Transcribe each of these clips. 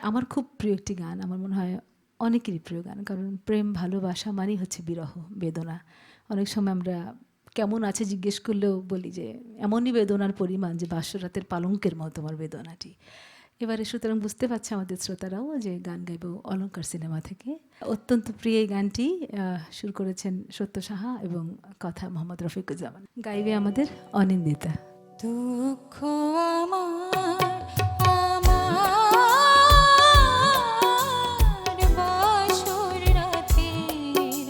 আমার খুব প্রিয় একটি গান, আমার মনে হয় অনেকেরই প্রিয় গান। কারণ প্রেম ভালোবাসা মানেই হচ্ছে বিরহ, বেদনা। অনেক সময় আমরা কেমন আছে জিজ্ঞেস করলেও বলি যে এমনই বেদনার পরিমাণ যে বাসরাতের পালঙ্কের মতো আমার বেদনাটি। এবারে সুতরাং বুঝতে পারছে আমাদের শ্রোতারাও যে গান গাইব অলংকার সিনেমা থেকে। অত্যন্ত প্রিয় এই গানটি সুর করেছেন সত্য সাহা এবং কথা মোহাম্মদ রফিকুজ্জামান। গাইবে আমাদের অনিন্দিতা। দুঃখ আমার আমার বাসর রাতের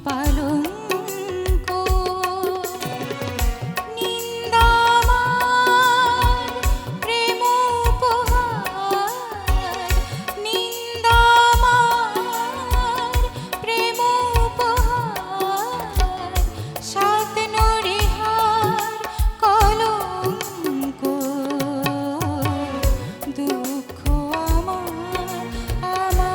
পালঙ্ক, নিন্দা আমার প্রেম উপহার, নিন্দা আমার প্রেম উপহার, সাত নরিহার কলঙ্ক। দুঃখ আমার আমার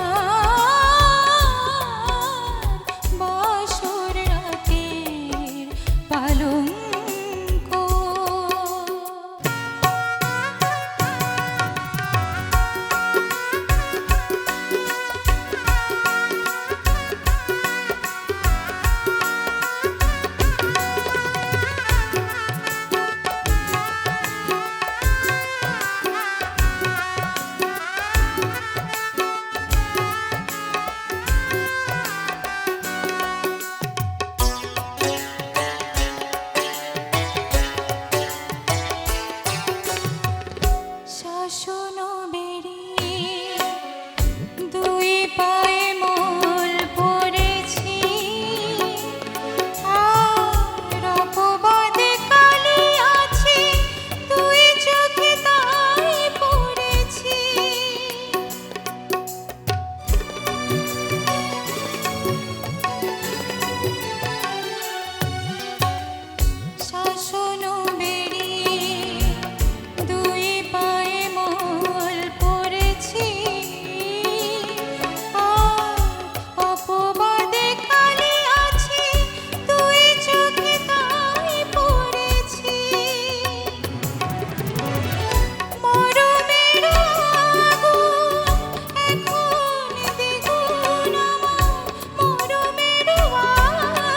বাসর রাতের পালঙ্ক। শাসন বেরিয়ে দুই পায়ে মোল পড়েছি, আর অপবাদে কালি আছে দুই চোখে তাই পড়েছি। শাসন বেরিয়ে দুই পায়ে মোল পড়েছি, আর অপবাদে কালি আছে দুই চোখে তাই পড়েছি। মরমের আগুন এখন দ্বিগুণ আমার, মরমের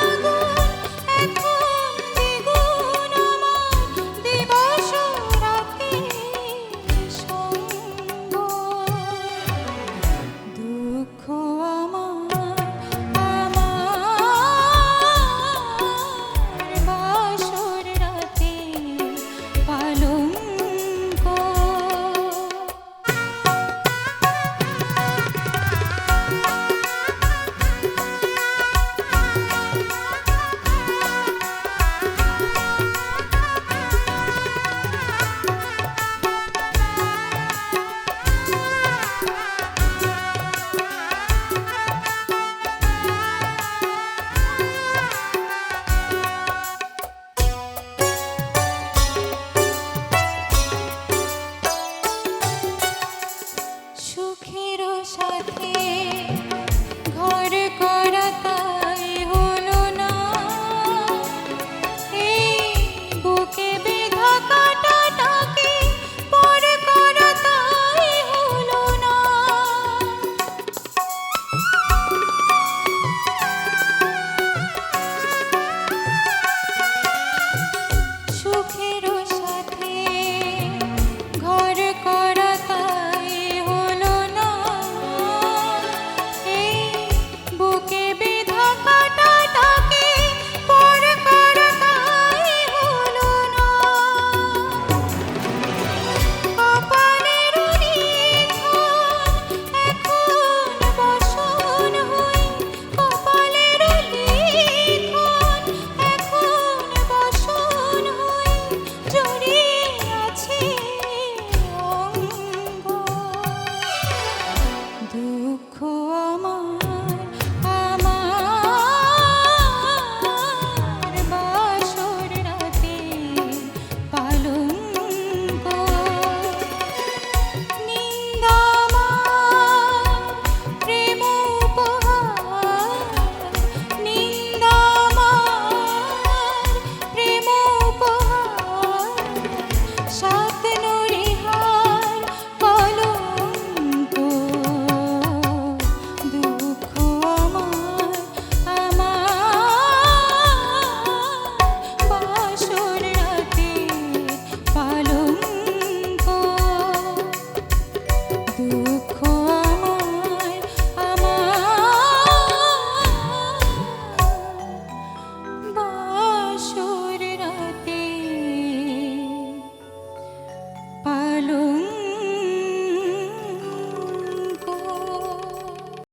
আগুন এখন দ্বিগুণ আমার, দিবস রাতে সঙ্গ। দুঃখ আমার আমার বাসর রাতে পালঙ্ক। সুখের সাথে ঘর কর